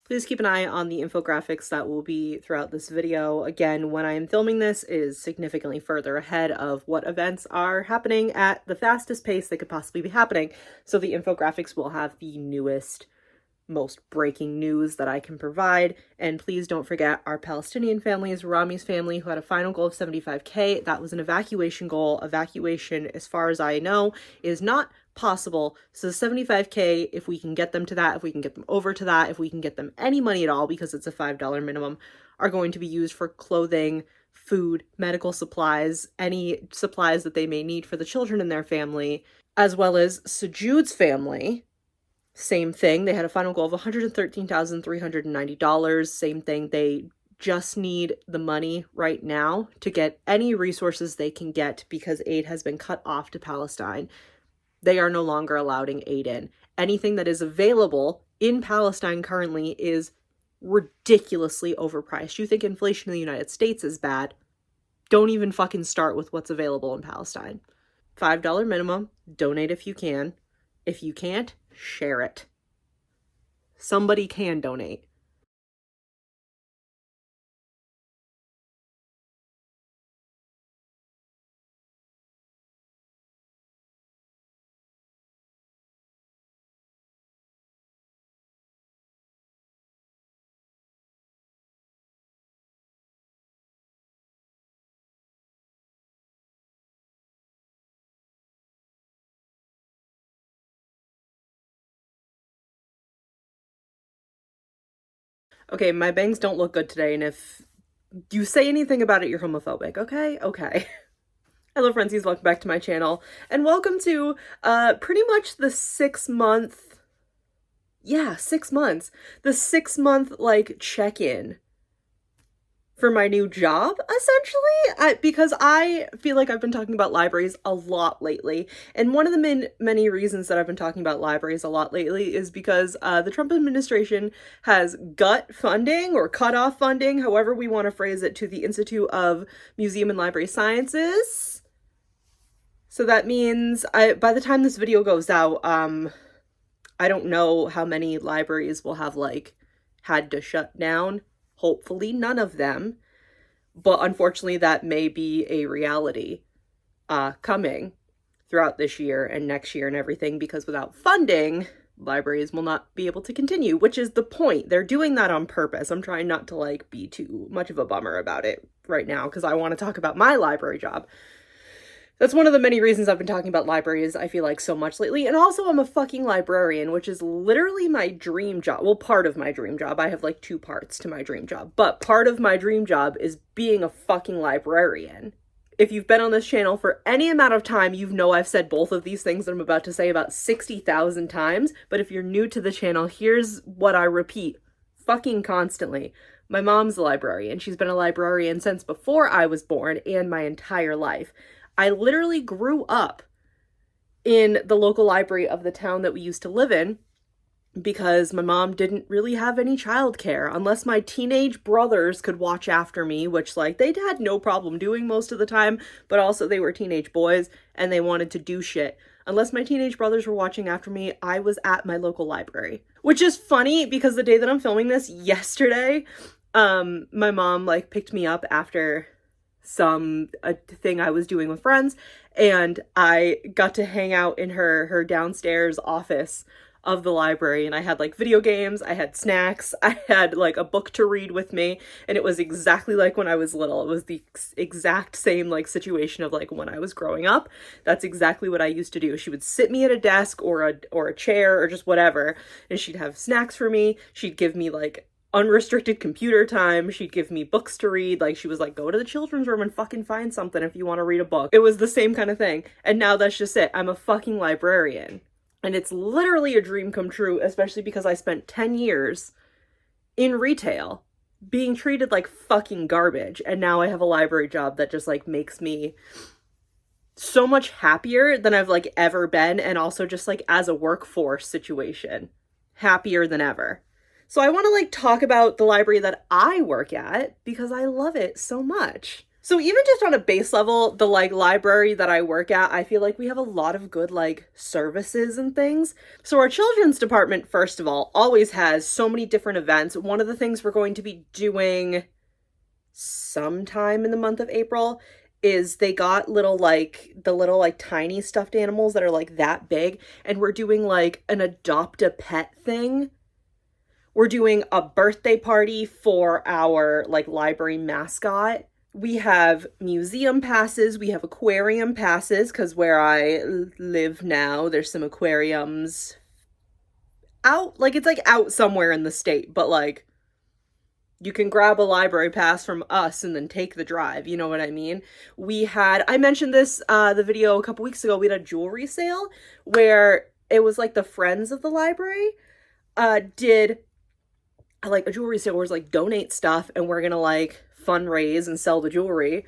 Please keep an eye on the infographics that will be throughout this video. Again, when I am filming this is significantly further ahead of what events are happening at the fastest pace they could possibly be happening. So the infographics will have the newest, most breaking news that I can provide. And please don't forget our Palestinian families, Rami's family, who had a final goal of 75K. That was an evacuation goal. Evacuation, as far as I know, is not possible. So 75K, if we can get them to that, if we can get them over to that, if we can get them any money at all, because it's a $5 minimum, are going to be used for clothing, food, medical supplies, any supplies that they may need for the children in their family, as well as Sajud's family. Same thing. They had a final goal of $113,390. Same thing. They just need the money right now to get any resources they can get because aid has been cut off to Palestine. They are no longer allowing aid in. Anything that is available in Palestine currently is ridiculously overpriced. You think inflation in the United States is bad? Don't even fucking start with what's available in Palestine. $5 minimum. Donate if you can. If you can't, share it. Somebody can donate. Okay, my bangs don't look good today, and if you say anything about it, you're homophobic, okay? Okay. Hello, Friendsies, welcome back to my channel, and welcome to, pretty much the 6-month, yeah, 6 months, the 6-month, like, check-in for my new job, essentially, because I feel like I've been talking about libraries a lot lately, and one of the many reasons that I've been talking about libraries a lot lately is because the Trump administration has gut funding, or cut off funding, however we want to phrase it, to the Institute of Museum and Library Sciences. So that means, by the time this video goes out, I don't know how many libraries will have, like, had to shut down. Hopefully none of them, but unfortunately that may be a reality coming throughout this year and next year and everything, because without funding, libraries will not be able to continue, which is the point. They're doing that on purpose. I'm trying not to, like, be too much of a bummer about it right now, because I want to talk about my library job. That's one of the many reasons I've been talking about libraries, I feel like, so much lately. And also, I'm a fucking librarian, which is literally my dream job. Well, part of my dream job. I have, like, 2 parts to my dream job. But part of my dream job is being a fucking librarian. If you've been on this channel for any amount of time, you know I've said both of these things that I'm about to say about 60,000 times. But if you're new to the channel, here's what I repeat fucking constantly. My mom's a librarian. She's been a librarian since before I was born and my entire life. I literally grew up in the local library of the town that we used to live in because my mom didn't really have any childcare unless my teenage brothers could watch after me, which, like, they had no problem doing most of the time, but also they were teenage boys and they wanted to do shit. Unless my teenage brothers were watching after me, I was at my local library. Which is funny because the day that I'm filming this, yesterday, my mom, like, picked me up after a thing I was doing with friends, and I got to hang out in her downstairs office of the library, and I had, like, video games, I had snacks, I had, like, a book to read with me, and it was exactly like when I was little. It was the exact same, like, situation of, like, when I was growing up. That's exactly what I used to do. She would sit me at a desk or a chair or just whatever, and she'd have snacks for me. She'd give me, like, unrestricted computer time. She'd give me books to read. Like, she was like, go to the children's room and fucking find something if you want to read a book. It was the same kind of thing. And now that's just it. I'm a fucking librarian. And it's literally a dream come true, especially because I spent 10 years in retail being treated like fucking garbage. And now I have a library job that just, like, makes me so much happier than I've, like, ever been. And also just, like, as a workforce situation, happier than ever. So I want to, like, talk about the library that I work at because I love it so much. So even just on a base level, the like library that I work at, I feel like we have a lot of good like services and things. So our children's department, first of all, always has so many different events. One of the things we're going to be doing sometime in the month of April is they got little like the little like tiny stuffed animals that are like that big, and we're doing like an adopt a pet thing. We're doing a birthday party for our like library mascot. We have museum passes, we have aquarium passes, because where I live now, there's some aquariums out, like it's like out somewhere in the state, but like you can grab a library pass from us and then take the drive, you know what I mean? I mentioned this, the video a couple weeks ago, we had a jewelry sale where it was like the friends of the library, did like a jewelry sale where it's like donate stuff and we're gonna like fundraise and sell the jewelry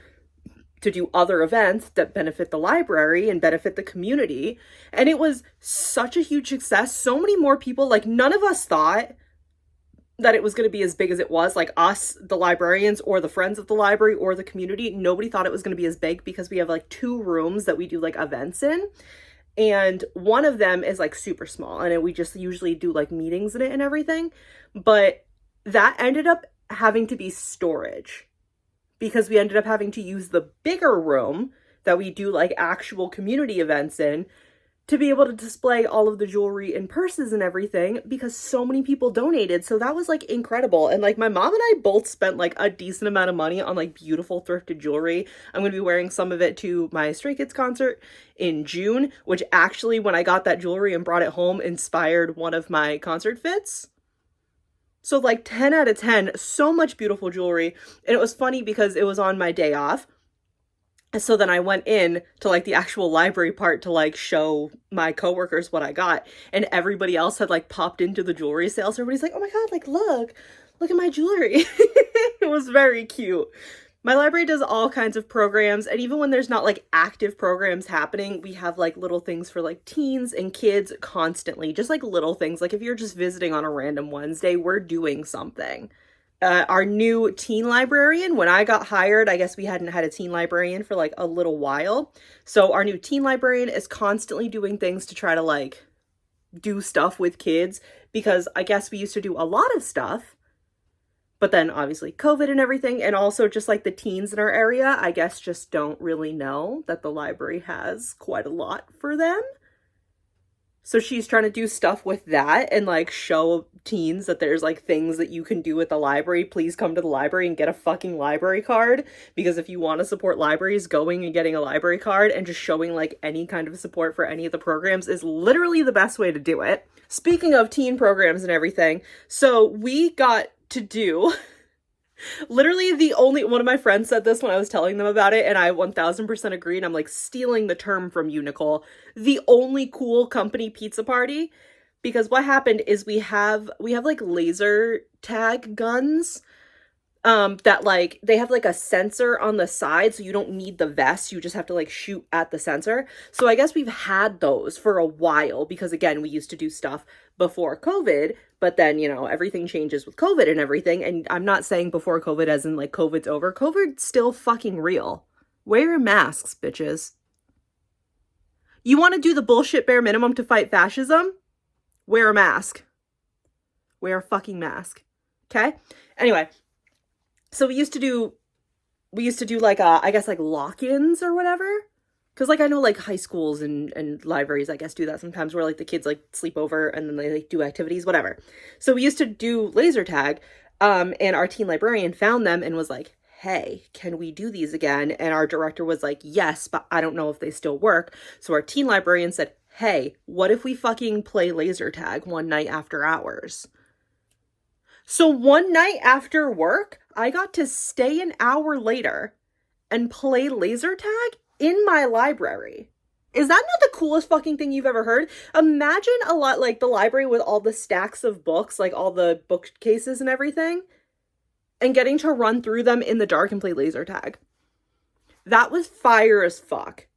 to do other events that benefit the library and benefit the community. And it was such a huge success. So many more people, like none of us thought that it was going to be as big as it was, like us, the librarians, or the friends of the library, or the community. Nobody thought it was going to be as big because we have like 2 rooms that we do like events in. And one of them is like super small and we just usually do like meetings in it and everything. But that ended up having to be storage because we ended up having to use the bigger room that we do like actual community events in to be able to display all of the jewelry and purses and everything because so many people donated. So that was like incredible. And like my mom and I both spent like a decent amount of money on like beautiful thrifted jewelry. I'm going to be wearing some of it to my Stray Kids concert in June, which actually when I got that jewelry and brought it home inspired one of my concert fits. So like 10 out of 10, so much beautiful jewelry. And it was funny because it was on my day off. So then I went in to like the actual library part to like show my coworkers what I got. And everybody else had like popped into the jewelry sale. So everybody's like, oh my God, like look at my jewelry. It was very cute. My library does all kinds of programs, and even when there's not like active programs happening, we have like little things for like teens and kids constantly, just like little things. Like if you're just visiting on a random Wednesday, we're doing something. Our new teen librarian, when I got hired, I guess we hadn't had a teen librarian for like a little while. So our new teen librarian is constantly doing things to try to like do stuff with kids, because I guess we used to do a lot of stuff. But then obviously COVID and everything, and also just like the teens in our area, I guess just don't really know that the library has quite a lot for them. So she's trying to do stuff with that and like show teens that there's like things that you can do at the library. Please come to the library and get a fucking library card, because if you want to support libraries, going and getting a library card and just showing like any kind of support for any of the programs is literally the best way to do it. Speaking of teen programs and everything, so we got to do literally the only one of my friends said this when I was telling them about it, and I 1000% agree, and I'm like stealing the term from you, Nicole. The only cool company pizza party, because what happened is we have like laser tag guns that like they have like a sensor on the side, so you don't need the vest, you just have to like shoot at the sensor. So I guess we've had those for a while because again, we used to do stuff before COVID, but then, you know, everything changes with COVID and everything. And I'm not saying before COVID as in like COVID's over. COVID's still fucking real. Wear your masks, bitches. You want to do the bullshit bare minimum to fight fascism? Wear a mask. Wear a fucking mask. Okay? Anyway, so we used to do like, I guess like lock-ins or whatever. Because, like, I know, like, high schools and libraries, I guess, do that sometimes where, like, the kids, like, sleep over and then they, like, do activities, whatever. So we used to do laser tag, and our teen librarian found them and was like, hey, can we do these again? And our director was like, yes, but I don't know if they still work. So our teen librarian said, hey, what if we fucking play laser tag one night after hours? So one night after work, I got to stay an hour later and play laser tag in my library. Is that not the coolest fucking thing you've ever heard? Imagine a lot like the library with all the stacks of books, like all the bookcases and everything, and getting to run through them in the dark and play laser tag. That was fire as fuck.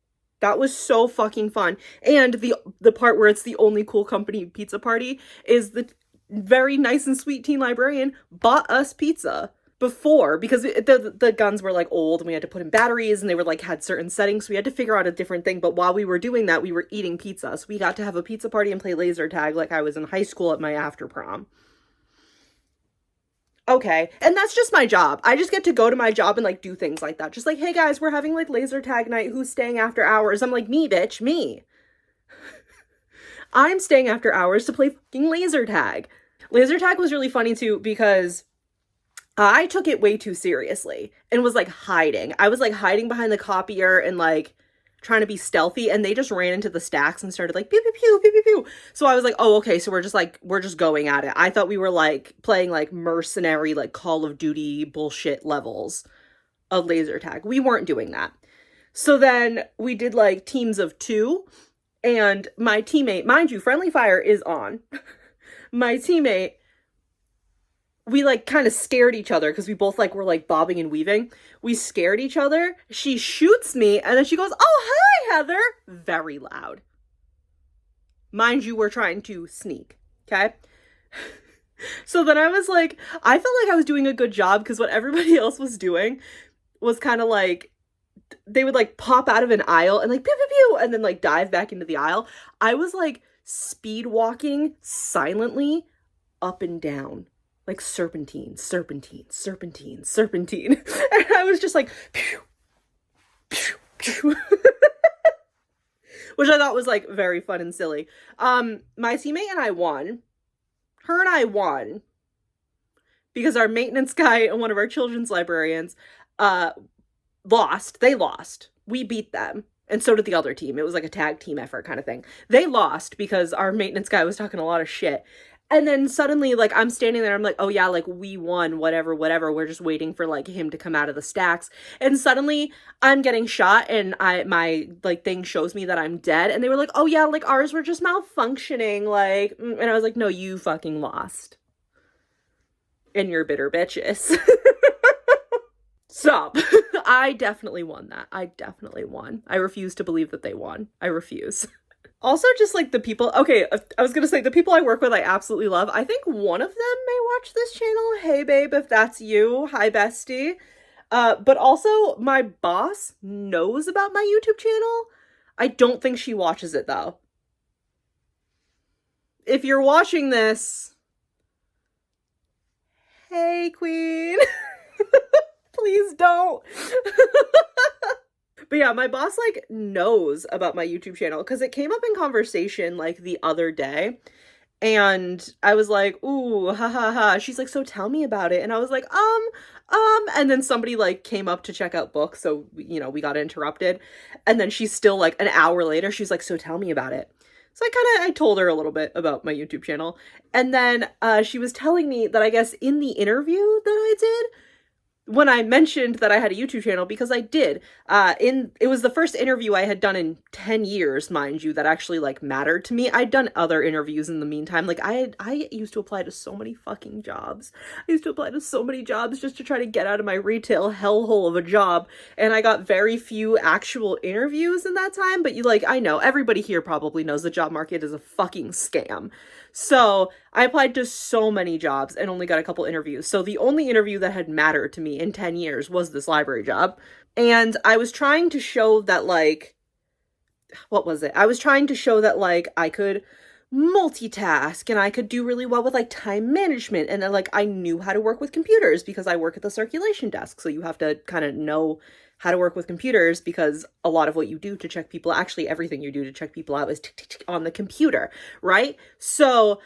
That was so fucking fun. And the part where it's the only cool company pizza party is the very nice and sweet teen librarian bought us pizza. before, because the guns were like old and we had to put in batteries and they were like had certain settings, so we had to figure out a different thing. But while we were doing that, we were eating pizza. So we got to have a pizza party and play laser tag like I was in high school at my after prom. Okay, and that's just my job. I just get to go to my job and like do things like that. Just like, hey guys, we're having like laser tag night. Who's staying after hours? I'm like, me, bitch, me. I'm staying after hours to play fucking laser tag. Laser tag was really funny too because I took it way too seriously and was like hiding. I was like hiding behind the copier and like trying to be stealthy, and they just ran into the stacks and started like pew pew pew pew pew pew. So I was like, oh, okay, so we're just going at it. I thought we were like playing like mercenary like Call of Duty bullshit levels of laser tag. We weren't doing that. So then we did like teams of 2, and my teammate, mind you, friendly fire is on. My teammate, we like kind of scared each other because we both like were like bobbing and weaving. We scared each other. She shoots me and then she goes, "Oh, hi, Heather." Very loud. Mind you, we're trying to sneak. Okay. So then I was like, I felt like I was doing a good job because what everybody else was doing was kind of like, they would like pop out of an aisle and like pew pew pew and then like dive back into the aisle. I was like speed walking silently up and down, like serpentine, serpentine, serpentine, serpentine. And I was just like pew, pew, pew. Which I thought was like very fun and silly. My teammate and I won. Her and I won because our maintenance guy and one of our children's librarians lost. They lost. We beat them. And so did the other team. It was like a tag team effort kind of thing. They lost because our maintenance guy was talking a lot of shit. And then suddenly, like, I'm standing there, I'm like, oh yeah, like, we won, whatever, whatever. We're just waiting for, like, him to come out of the stacks. And suddenly, I'm getting shot, and my, like, thing shows me that I'm dead. And they were like, oh yeah, like, ours were just malfunctioning, like, and I was like, no, you fucking lost. And you're bitter bitches. So, I definitely won that. I definitely won. I refuse to believe that they won. I refuse. Also, just like the people, okay, I was gonna say the people I work with I absolutely love. I think one of them may watch this channel. Hey babe, if that's you, hi bestie. But also my boss knows about my YouTube channel. I don't think she watches it though. If you're watching this, hey queen, please don't. But yeah, my boss, like, knows about my YouTube channel because it came up in conversation, like, the other day. And I was like, ooh, ha ha ha. She's like, so tell me about it. And I was like, and then somebody, like, came up to check out books. So, you know, we got interrupted. And then she's still, like, an hour later, she's like, so tell me about it. So I told her a little bit about my YouTube channel. And then she was telling me that I guess in the interview that I did, when I mentioned that I had a YouTube channel, because I did, it was the first interview I had done in 10 years, mind you, that actually, like, mattered to me. I'd done other interviews in the meantime. Like, I used to apply to so many fucking jobs. I used to apply to so many jobs just to try to get out of my retail hellhole of a job, and I got very few actual interviews in that time, but I know, everybody here probably knows the job market is a fucking scam. So I applied to so many jobs and only got a couple interviews. So the only interview that had mattered to me in 10 years was this library job. And I was trying to show that, like, what was it? I was trying to show that, like, I could multitask and I could do really well with, like, time management. And then, like, I knew how to work with computers because I work at the circulation desk. So you have to kind of know how to work with computers because a lot of what you do to check people, actually everything you do to check people out is on the computer, right? So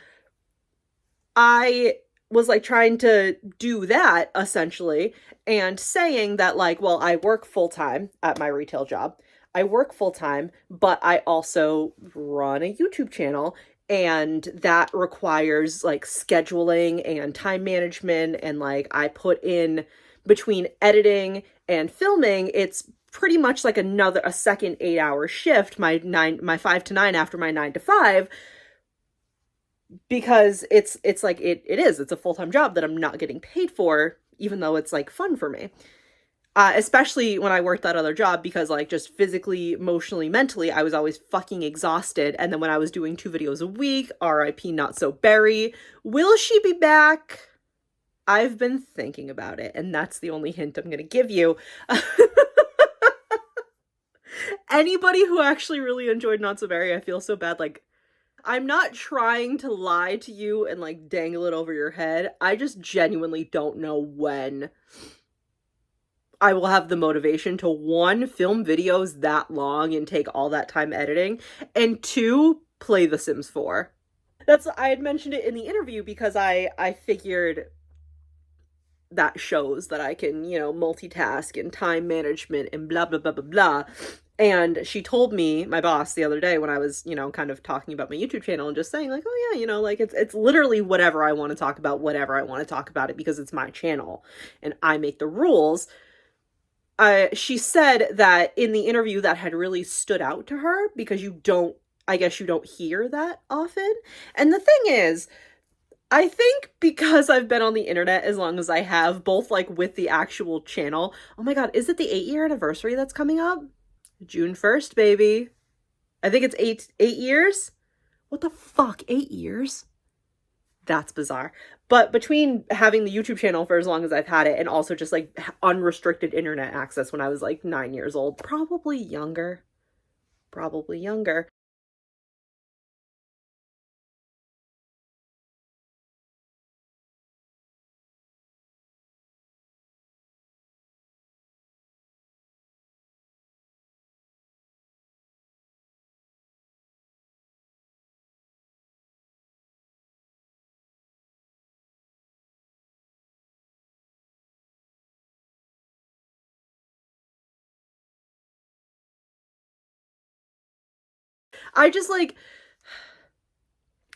I was like trying to do that essentially and saying that, like, well, I work full-time at my retail job. I work full-time, but I also run a YouTube channel, and that requires like scheduling and time management, and like I put in between editing and filming, it's pretty much like a second 8-hour shift, my 5 to 9 after my 9 to 5, because it's like it's a full-time job that I'm not getting paid for, even though it's like fun for me. Especially when I worked that other job, because like just physically, emotionally, mentally, I was always fucking exhausted. And then when I was doing 2 videos a week, RIP Not So Berry, will she be back? I've been thinking about it, and that's the only hint I'm gonna give you. Anybody who actually really enjoyed Not So Berry, I feel so bad. Like, I'm not trying to lie to you and like dangle it over your head. I just genuinely don't know when I will have the motivation to, one, film videos that long and take all that time editing, and two, play The Sims 4. I had mentioned it in the interview because I figured that shows that I can, multitask and time management and blah, blah, blah, blah, blah. And she told me, my boss, the other day when I was, kind of talking about my YouTube channel and just saying like, oh yeah, like it's literally whatever I want to talk about, whatever I want to talk about it, because it's my channel and I make the rules. She said that in the interview that had really stood out to her because I guess you don't hear that often. And the thing is, I think because I've been on the internet as long as I have, both like with the actual channel. Oh my God, is it the 8-year anniversary that's coming up? June 1st, baby. I think it's eight years. What the fuck? 8 years? That's bizarre. But between having the YouTube channel for as long as I've had it and also just like unrestricted internet access when I was like 9 years old, probably younger. Probably younger. I just like,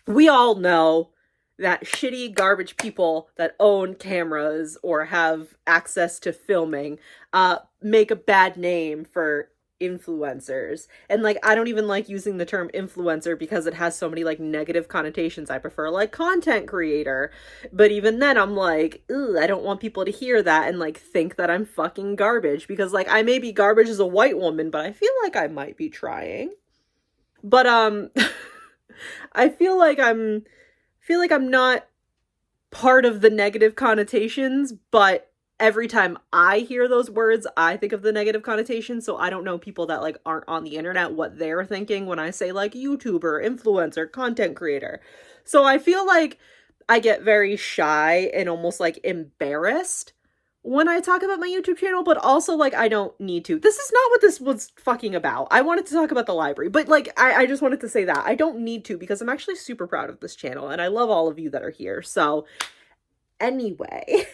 we all know that shitty garbage people that own cameras or have access to filming make a bad name for influencers. And like, I don't even like using the term influencer because it has so many like negative connotations. I prefer like content creator. But even then I'm like, I don't want people to hear that and like think that I'm fucking garbage, because like I may be garbage as a white woman, but I feel like I might be trying. But I feel like I'm not part of the negative connotations, but every time I hear those words, I think of the negative connotations. So I don't know people that like aren't on the internet what they're thinking when I say like YouTuber, influencer, content creator. So I feel like I get very shy and almost like embarrassed when I talk about my YouTube channel, but also like I don't need to. This is not what this was fucking about. I wanted to talk about the library, but like I just wanted to say that I don't need to because I'm actually super proud of this channel and I love all of you that are here. So anyway.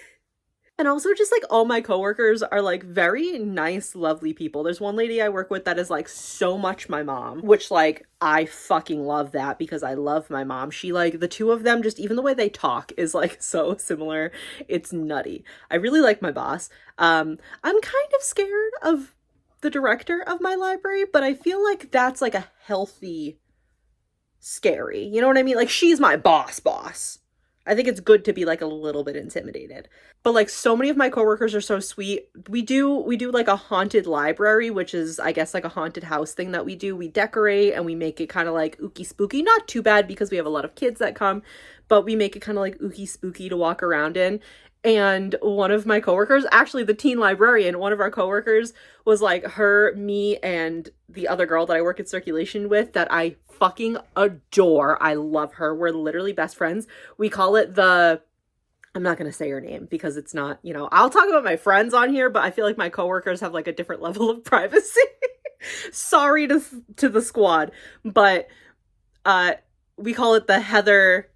And also just like all my coworkers are like very nice, lovely people. There's one lady I work with that is like so much my mom, which like I fucking love that because I love my mom. She like, the two of them, just even the way they talk is like so similar. It's nutty. I really like my boss. I'm kind of scared of the director of my library, but I feel like that's like a healthy scary. You know what I mean? Like she's my boss. I think it's good to be like a little bit intimidated. But like so many of my coworkers are so sweet. We do like a haunted library, which is I guess like a haunted house thing that we do. We decorate and we make it kind of like ooky spooky. Not too bad because we have a lot of kids that come, but we make it kind of like ooky spooky to walk around in. And one of my coworkers, actually the teen librarian, one of our coworkers was like her, me, and the other girl that I work at circulation with that I fucking adore. I love her. We're literally best friends. We call it I'm not going to say her name because it's not, I'll talk about my friends on here, but I feel like my coworkers have like a different level of privacy. Sorry to the squad, but we call it the Heather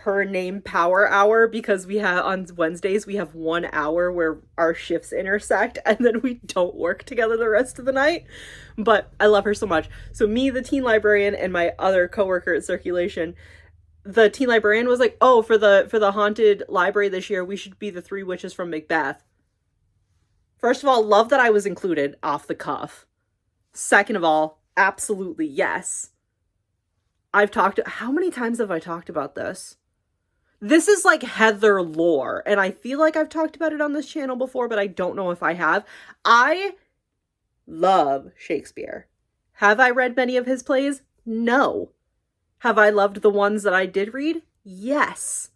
her name power hour because we have on Wednesdays we have 1 hour where our shifts intersect and then we don't work together the rest of the night. But I love her so much. So me, the teen librarian, and my other coworker at circulation, the teen librarian was like, oh, for the haunted library this year we should be the three witches from Macbeth. First of all, love that I was included off the cuff. Second of all, absolutely yes. How many times have I talked about this? This is like Heather lore, and I feel like I've talked about it on this channel before, but I don't know if I have. I love Shakespeare. Have I read many of his plays? No. Have I loved the ones that I did read? Yes.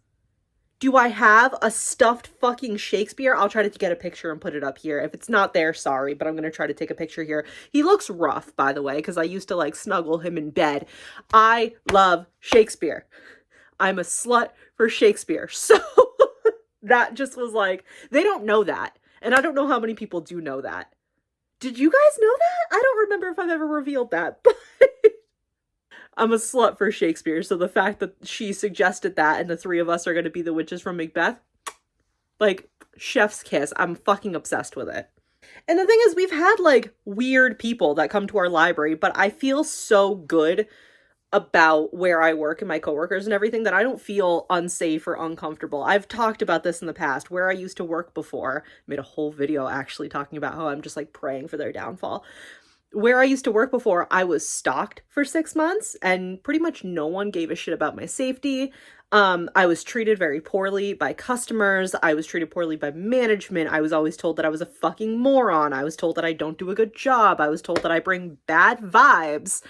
Do I have a stuffed fucking Shakespeare? I'll try to get a picture and put it up here. If it's not there, sorry, but I'm going to try to take a picture here. He looks rough, by the way, because I used to like snuggle him in bed. I love Shakespeare. I'm a slut for Shakespeare. So that just was like, they don't know that. And I don't know how many people do know that. Did you guys know that? I don't remember if I've ever revealed that, but I'm a slut for Shakespeare. So the fact that she suggested that and the three of us are going to be the witches from Macbeth, like, chef's kiss. I'm fucking obsessed with it. And the thing is, we've had like weird people that come to our library, but I feel so good about where I work and my coworkers and everything that I don't feel unsafe or uncomfortable. I've talked about this in the past, where I used to work before. I made a whole video actually talking about how I'm just like praying for their downfall. Where I used to work before, I was stalked for 6 months and pretty much no one gave a shit about my safety. I was treated very poorly by customers. I was treated poorly by management. I was always told that I was a fucking moron. I was told that I don't do a good job. I was told that I bring bad vibes.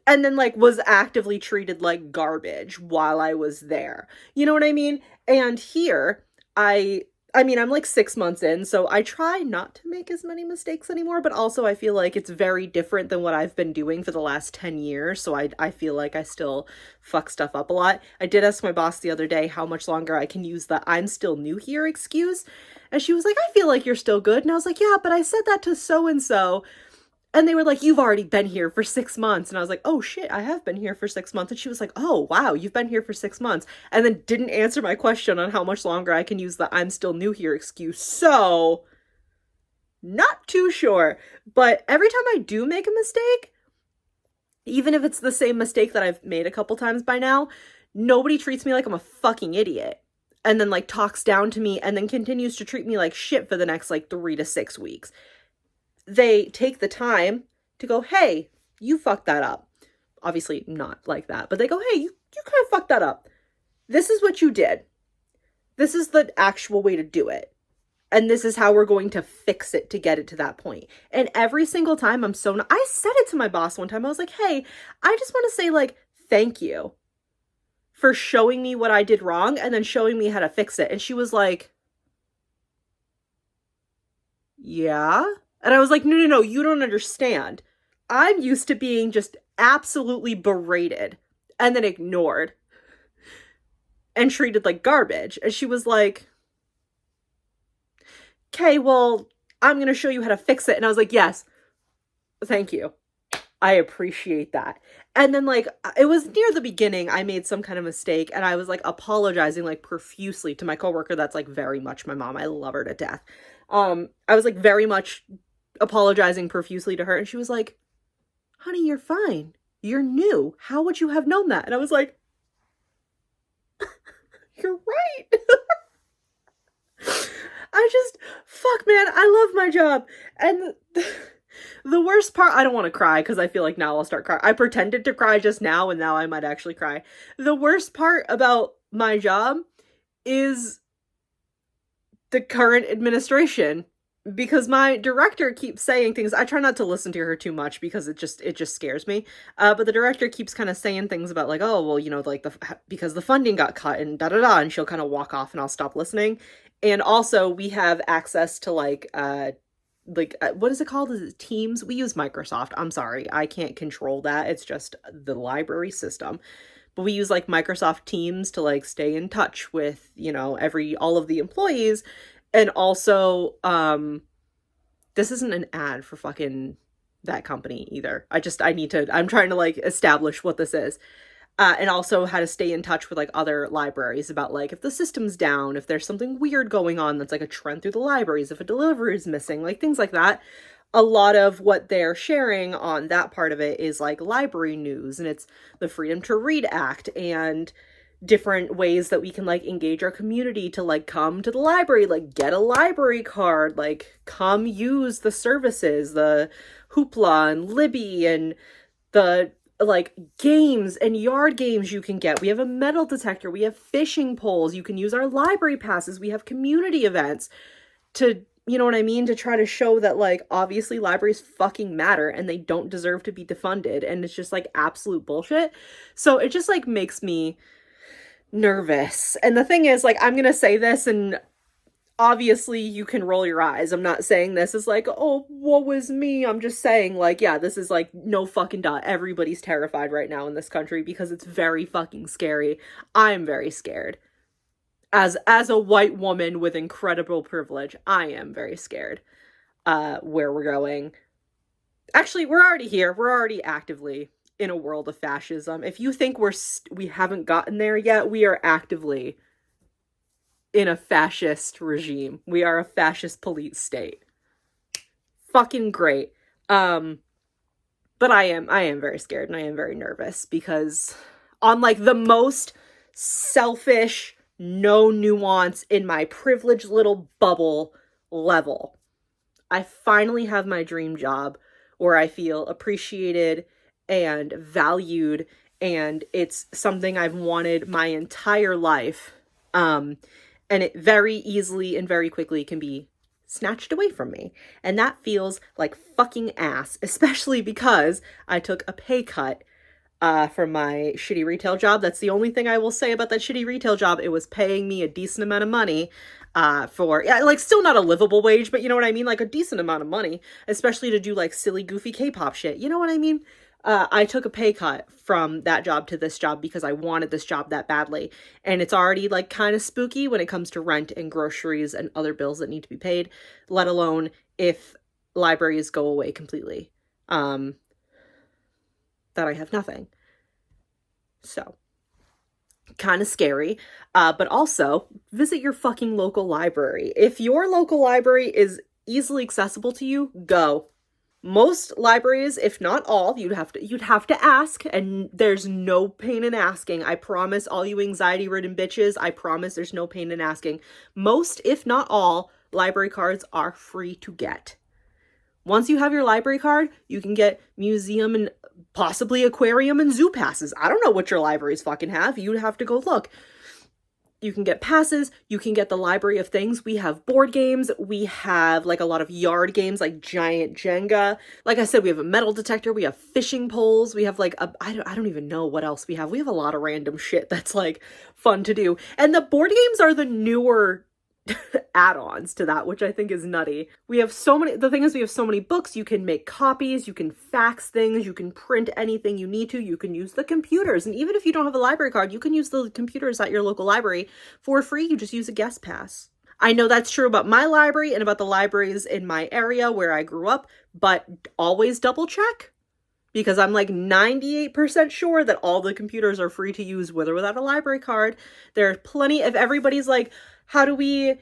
And then like was actively treated like garbage while I was there. You know what I mean? And here, I mean, I'm like 6 months in, so I try not to make as many mistakes anymore, but also I feel like it's very different than what I've been doing for the last 10 years, so I feel like I still fuck stuff up a lot. I did ask my boss the other day how much longer I can use the "I'm still new here" excuse, and she was like, "I feel like you're still good," and I was like, "Yeah, but I said that to so-and-so," and they were like, "You've already been here for 6 months." And I was like, "Oh shit, I have been here for 6 months." And she was like, "Oh wow, you've been here for 6 months." And then didn't answer my question on how much longer I can use the "I'm still new here" excuse. So, not too sure. But every time I do make a mistake, even if it's the same mistake that I've made a couple times by now, nobody treats me like I'm a fucking idiot. And then like talks down to me and then continues to treat me like shit for the next like 3 to 6 weeks. They take the time to go, "Hey, you fucked that up." Obviously not like that, but they go, "Hey, you kind of fucked that up. This is what you did. This is the actual way to do it. And this is how we're going to fix it to get it to that point." And every single time I said it to my boss one time. I was like, "Hey, I just want to say like, thank you for showing me what I did wrong and then showing me how to fix it." And she was like, "Yeah?" And I was like, "No, no, no, you don't understand. I'm used to being just absolutely berated and then ignored and treated like garbage." And she was like, "Okay, well, I'm going to show you how to fix it." And I was like, "Yes, thank you. I appreciate that." And then like, it was near the beginning, I made some kind of mistake and I was like apologizing like profusely to my coworker that's like very much my mom. I love her to death. I was like very much apologizing profusely to her and she was like, "Honey, you're fine. You're new. How would you have known that?" And I was like, "You're right." Fuck man, I love my job. And the worst part, I don't want to cry because I feel like now I'll start crying. I pretended to cry just now and now I might actually cry. The worst part about my job is the current administration, because my director keeps saying things. I try not to listen to her too much because it just scares me. But the director keeps kind of saying things about like, "Oh, well, you know, like because the funding got cut and da da da," and she'll kind of walk off and I'll stop listening. And also we have access to like what is it called? Is it Teams? We use Microsoft. I'm sorry, I can't control that. It's just the library system. But we use like Microsoft Teams to like stay in touch with, you know, all of the employees. And also, this isn't an ad for fucking that company either. I'm trying to like establish what this is. And also how to stay in touch with like other libraries about like if the system's down, if there's something weird going on that's like a trend through the libraries, if a delivery is missing, like things like that. A lot of what they're sharing on that part of it is like library news, and it's the Freedom to Read Act and different ways that we can like engage our community to like come to the library, like get a library card, like come use the services, the Hoopla and Libby and the like games and yard games you can get. We have a metal detector, we have fishing poles, you can use our library passes, we have community events to, you know what I mean, to try to show that like obviously libraries fucking matter and they don't deserve to be defunded, and it's just like absolute bullshit. So it just like makes me nervous. And the thing is, like, I'm gonna say this, and obviously you can roll your eyes. I'm not saying this is like, oh, woe is me. I'm just saying, like, yeah, this is like no fucking dot. Everybody's terrified right now in this country because it's very fucking scary. I'm very scared. As a white woman with incredible privilege, I am very scared where we're going. Actually, we're already here. We're already actively in a world of fascism. If you think we haven't gotten there yet, we are actively in a fascist regime. We are a fascist police state. Fucking great. But I am very scared and I am very nervous because on like the most selfish, no nuance in my privileged little bubble level, I finally have my dream job where I feel appreciated and valued, and it's something I've wanted my entire life. And it very easily and very quickly can be snatched away from me. And that feels like fucking ass, especially because I took a pay cut from my shitty retail job. That's the only thing I will say about that shitty retail job. It was paying me a decent amount of money for, yeah, like still not a livable wage, but you know what I mean? Like a decent amount of money, especially to do like silly, goofy K-pop shit. You know what I mean? I took a pay cut from that job to this job because I wanted this job that badly. And it's already like kind of spooky when it comes to rent and groceries and other bills that need to be paid, let alone if libraries go away completely. That I have nothing. So, kind of scary. But also, visit your fucking local library. If your local library is easily accessible to you, go. Most libraries, if not all, you'd have to ask, and there's no pain in asking. I promise all you anxiety-ridden bitches, I promise there's no pain in asking. Most, if not all, library cards are free to get. Once you have your library card, you can get museum and possibly aquarium and zoo passes. I don't know what your libraries fucking have. You'd have to go look. You can get passes, you can get the library of things. We have board games, we have like a lot of yard games like giant Jenga. Like I said, we have a metal detector, we have fishing poles, we have like I don't even know what else we have. We have a lot of random shit that's like fun to do. And the board games are the newer add-ons to that, which I think is nutty. We have so many, the thing is we have so many books, you can make copies, you can fax things, you can print anything you need to, you can use the computers, and even if you don't have a library card, you can use the computers at your local library for free. You just use a guest pass. I know that's true about my library and about the libraries in my area where I grew up, but always double check. Because I'm like 98% sure that all the computers are free to use with or without a library card. There are plenty, if everybody's like, how do we,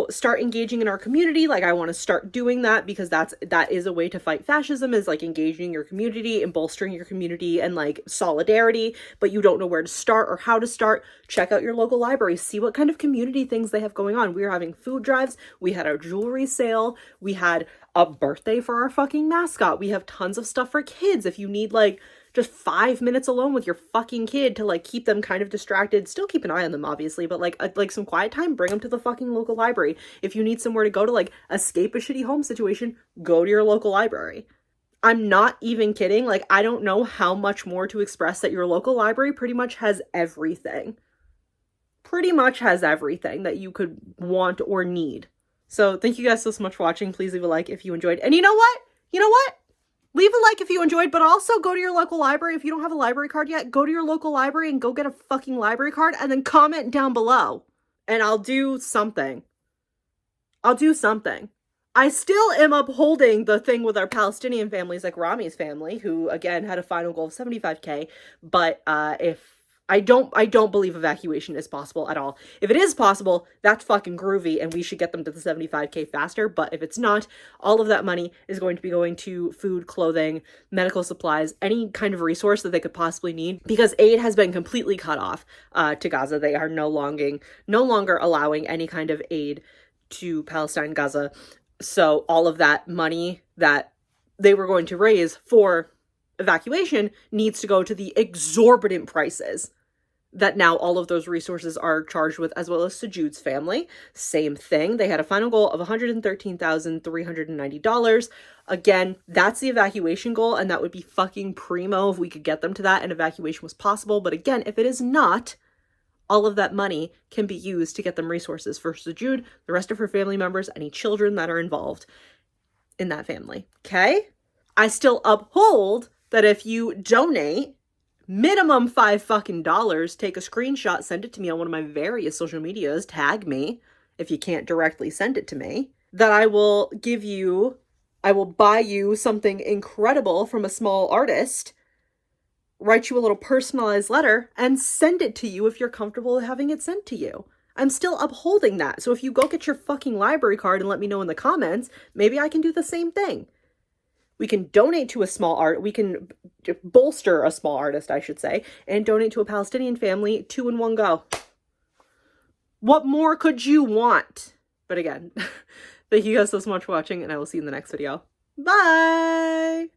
start engaging in our community? Like, I want to start doing that because that is a way to fight fascism, is like engaging your community and bolstering your community and like solidarity, but you don't know where to start or how to start. Check out your local library, see what kind of community things they have going on. We were having food drives, we had our jewelry sale, we had a birthday for our fucking mascot. We have tons of stuff for kids. If you need like just 5 minutes alone with your fucking kid to like keep them kind of distracted, still keep an eye on them obviously, but like some quiet time, bring them to the fucking local library. If you need somewhere to go to like escape a shitty home situation, go to your local library. I'm not even kidding. Like, I don't know how much more to express that your local library pretty much has everything. Pretty much has everything that you could want or need. So thank you guys so much for watching. Please leave a like if you enjoyed. And you know what? Leave a like if you enjoyed, but also go to your local library. If you don't have a library card yet, go to your local library and go get a fucking library card and then comment down below. And I'll do something. I still am upholding the thing with our Palestinian families, like Rami's family, who again had a final goal of 75K. But if I don't believe evacuation is possible at all. If it is possible, that's fucking groovy and we should get them to the 75K faster. But if it's not, all of that money is going to be going to food, clothing, medical supplies, any kind of resource that they could possibly need, because aid has been completely cut off to Gaza. They are no longer allowing any kind of aid to Palestine, Gaza. So all of that money that they were going to raise for evacuation needs to go to the exorbitant prices that now all of those resources are charged with, as well as Sajud's family. Same thing. They had a final goal of $113,390. Again, that's the evacuation goal, and that would be fucking primo if we could get them to that and evacuation was possible. But again, if it is not, all of that money can be used to get them resources for Jude, the rest of her family members, any children that are involved in that family. Okay? I still uphold that if you donate minimum $5 take a screenshot, send it to me on one of my various social medias, tag me if you can't directly send it to me, that I will buy you something incredible from a small artist, write you a little personalized letter, and send it to you if you're comfortable having it sent to you. I'm still upholding that. So if you go get your fucking library card and let me know in the comments, maybe I can do the same thing. We can donate to we can bolster a small artist, I should say, and donate to a Palestinian family, 2 in one go. What more could you want? But again, thank you guys so much for watching, and I will see you in the next video. Bye!